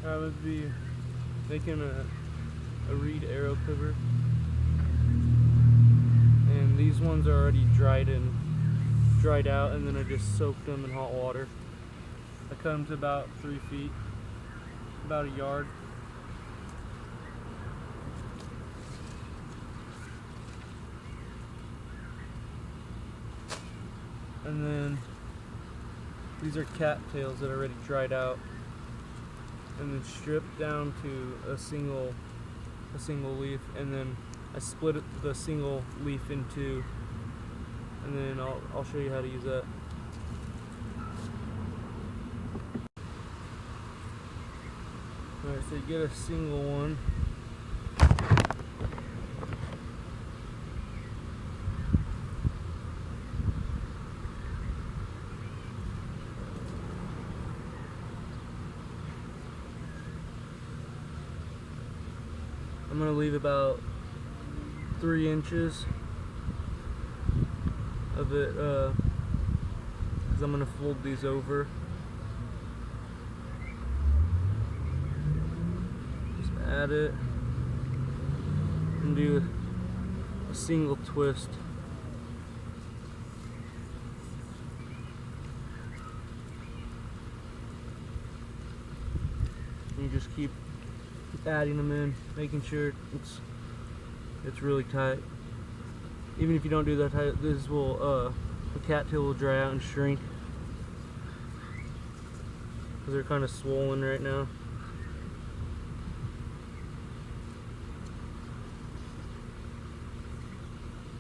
I would be making a reed arrow quiver, and these ones are already dried out, and then I just soaked them in hot water. I cut them to about 3 feet, about a yard. And then these are cattails that are already dried out, and then stripped down to a single leaf, and then I split the single leaf in two, and then I'll show you how to use that. Alright, so you get a single one. I'm going to leave about 3 inches of it, because I'm going to fold these over. Just add it and do a single twist. And you just keep adding them in, making sure it's really tight. Even if you don't do that tight, this will the cattail will dry out and shrink because they're kind of swollen right now.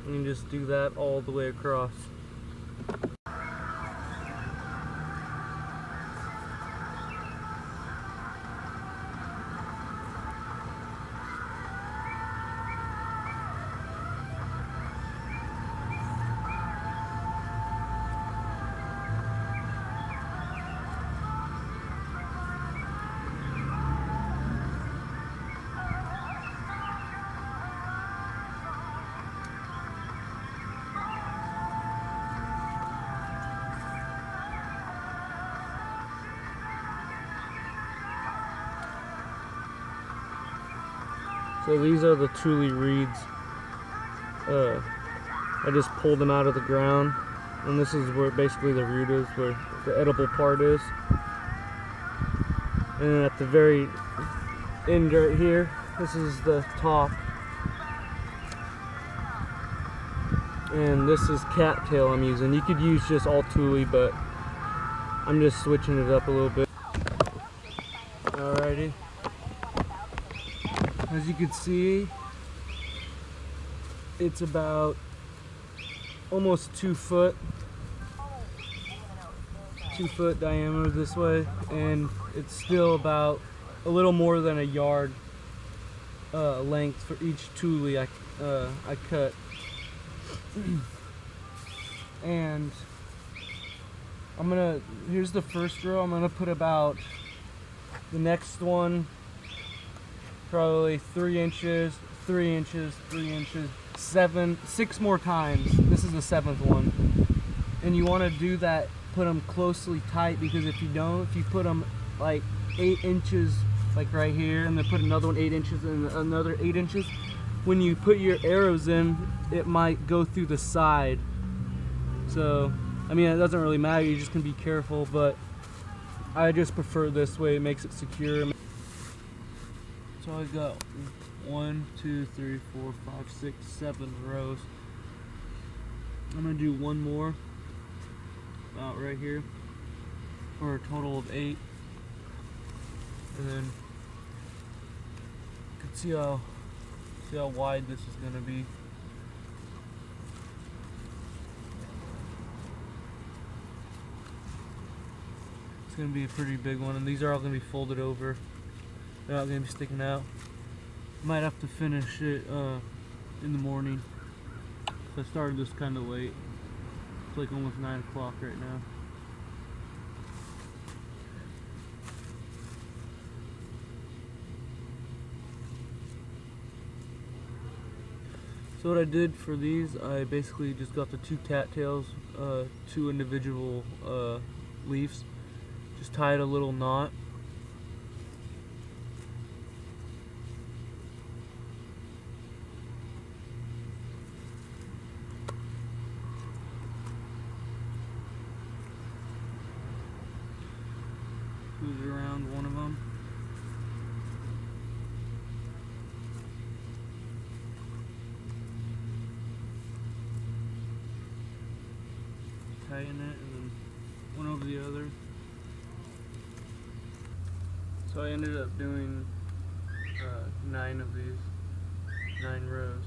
And you just do that all the way across. So these are the Tule reeds. I just pulled them out of the ground, and this is where basically the root is, where the edible part is. And then at the very end right here, this is the top. And this is cattail I'm using. You could use just all Tule, but I'm just switching it up a little bit. Alrighty. As you can see, it's about almost 2 foot diameter this way, and it's still about a little more than a yard length for each Tule I cut. And here's the first row. I'm gonna put about the next one probably 3 inches, 3 inches, 3 inches, 6 more times. This is the 7th one. And you want to do that, put them closely tight, because if you don't, if you put them like 8 inches, like right here, and then put another one 8 inches and another 8 inches, when you put your arrows in, it might go through the side. So, I mean, it doesn't really matter, you just can be careful, but I just prefer this way. It makes it secure. So I got 1, 2, 3, 4, 5, 6, 7 rows. I'm gonna do one more about right here for a total of 8. And then you can see how wide this is gonna be. It's gonna be a pretty big one, and these are all gonna be folded over. They're not gonna be sticking out. Might have to finish it in the morning. So I started this kind of late. It's like almost 9 o'clock right now. So what I did for these, I basically just got the 2 cattails, 2 individual leaves, just tied a little knot, tighten it, and then one over the other. So I ended up doing 9 of these, 9 rows.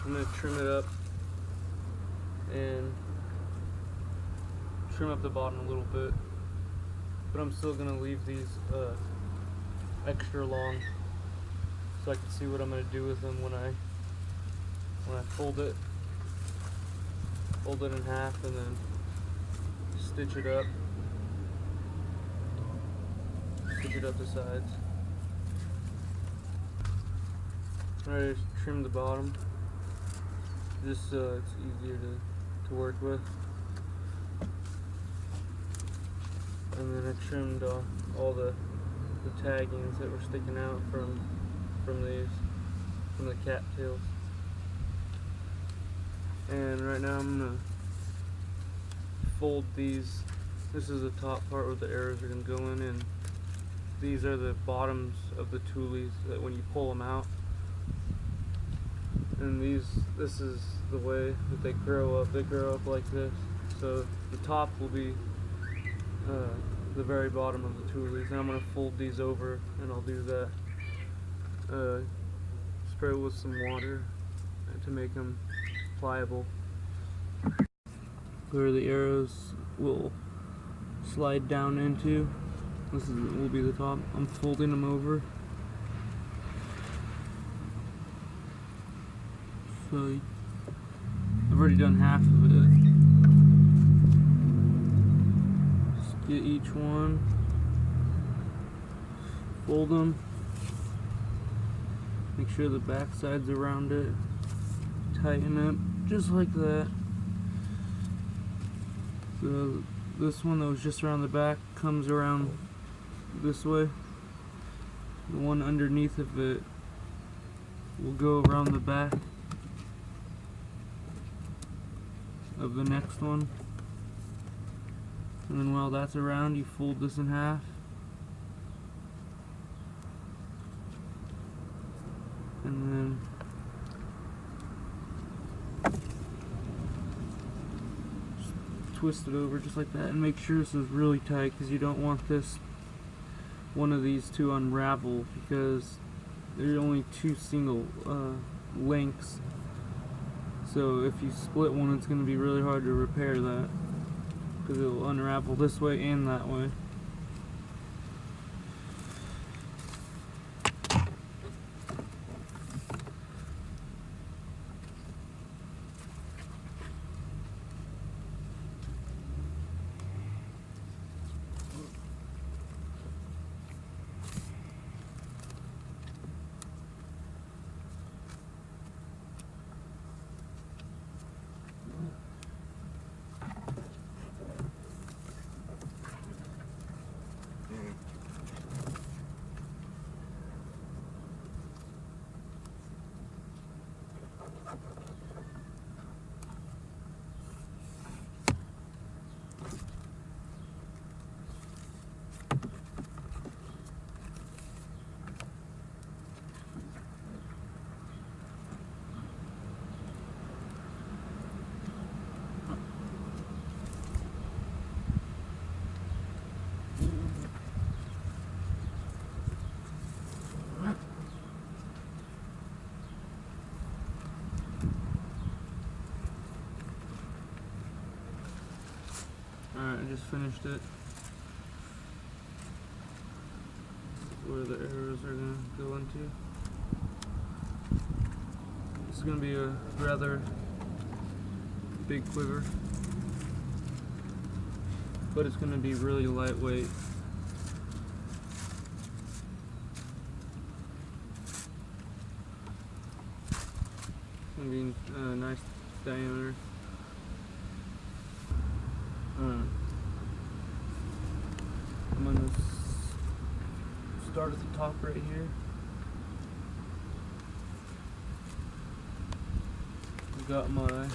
I'm going to trim it up and trim up the bottom a little bit, but I'm still going to leave these extra long so I can see what I'm going to do with them when I fold it in half and then stitch it up the sides. Alright, trim the bottom just so it's easier to work with. And then I trimmed all the taggings that were sticking out from the cattails. And right now I'm gonna fold these. This is the top part where the arrows are gonna go in, and these are the bottoms of the tules that when you pull them out. And this is the way that they grow up. They grow up like this. So the top will be the very bottom of the tules, and I'm going to fold these over, and I'll do that. Spray it with some water to make them pliable. Where the arrows will slide down into. Will be the top. I'm folding them over. So I've already done half of it. Just get each one, fold them, make sure the back side's around it, tighten it just like that. So this one that was just around the back comes around this way. The one underneath of it will go around the back of the next one, and then while that's around, you fold this in half, and then just twist it over just like that, and make sure this is really tight because you don't want one of these to unravel, because there are only 2 single links. So if you split one, it's going to be really hard to repair that because it will unravel this way and that way. Alright, I just finished it. Where the arrows are going to go into. This is going to be a rather big quiver, but it's going to be really lightweight. It's going to be a nice diameter. I'm going to start at the top right here. I've got my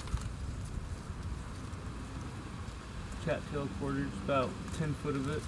cattail quarters, about 10 foot of it.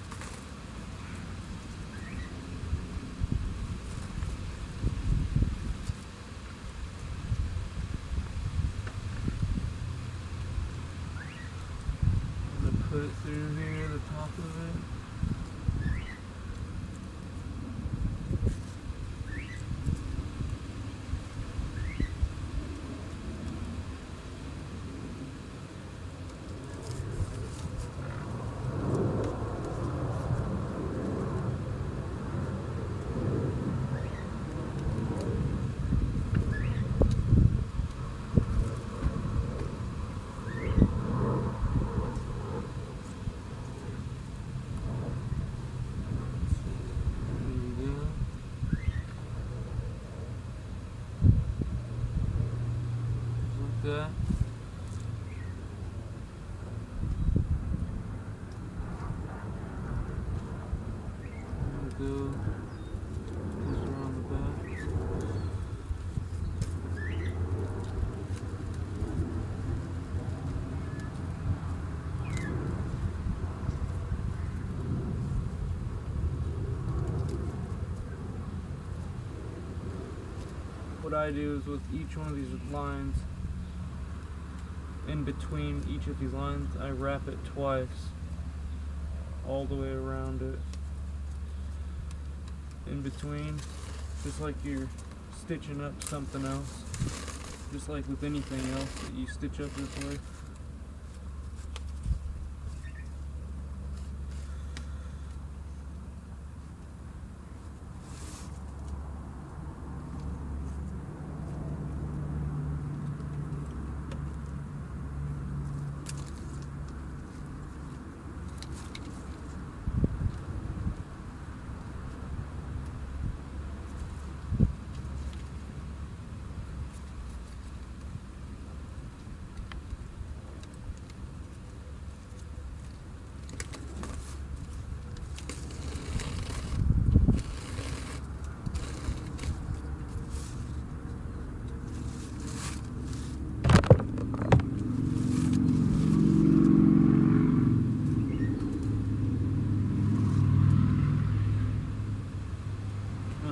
what I do is with each one of these lines, in between each of these lines, I wrap it twice, all the way around it. In between, just like you're stitching up something else, just like with anything else that you stitch up this way.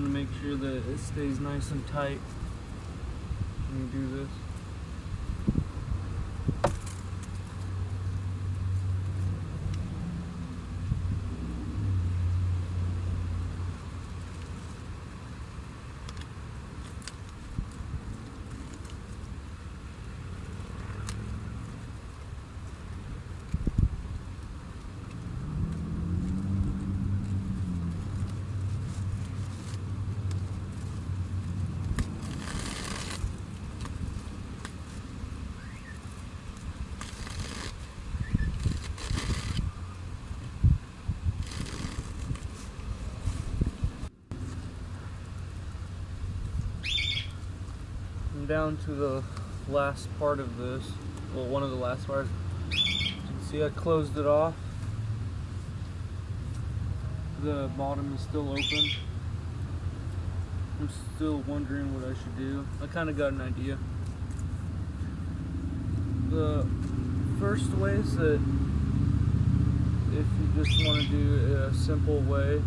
Make sure that it stays nice and tight when you do this. Down to the last part of this, well, one of the last parts. You can see I closed it off. The bottom is still open. I'm still wondering what I should do. I kind of got an idea. The first way is that if you just want to do a simple way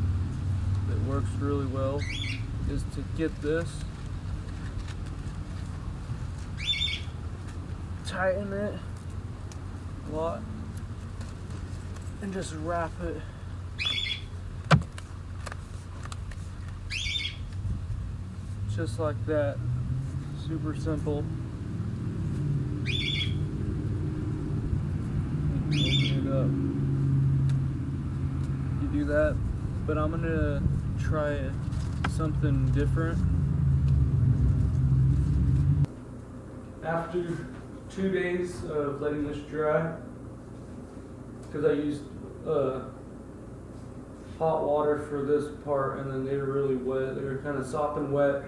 that works really well is to get this, tighten it a lot, and just wrap it. Just like that. Super simple. Open it up. You do that, but I'm gonna try something different. After 2 days of letting this dry, because I used hot water for this part, and then they were really wet. They were kind of sopping wet,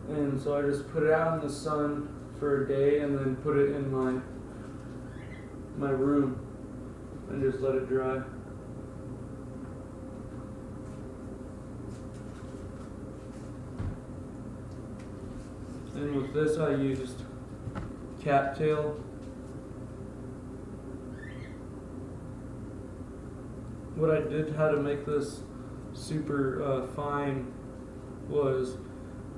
and so I just put it out in the sun for a day, and then put it in my room and just let it dry. And with this, I used cattail. What I did, how to make this super fine, was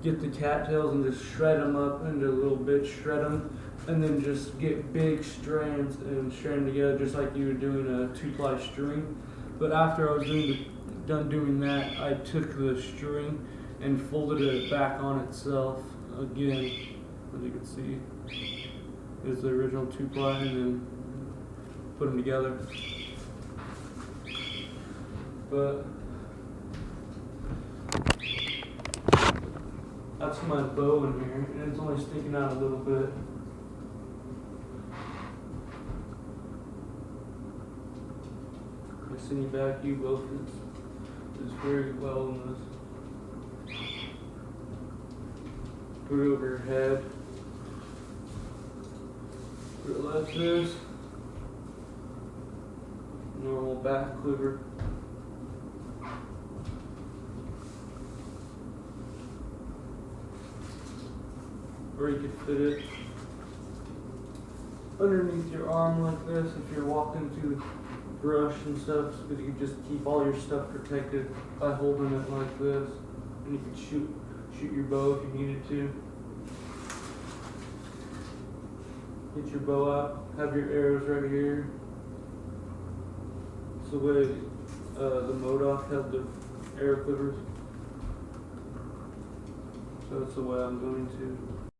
get the cattails and just shred them up into little bits, shred them, and then just get big strands and strand them together just like you would do in a 2-ply string. But after I was done doing that, I took the string and folded it back on itself again, as you can see. Is the original 2-ply, and then put them together. But that's my bow in here, and it's only sticking out a little bit. I send you back, you both is very well in this. Put it over your head. Put it like this. Normal back quiver. Or you could fit it underneath your arm like this if you're walking through brush and stuff, so that you can just keep all your stuff protected by holding it like this. And you can shoot your bow if you needed to. Get your bow out, have your arrows right here. It's the way the Modoc had the arrow quivers. So that's the way I'm going to.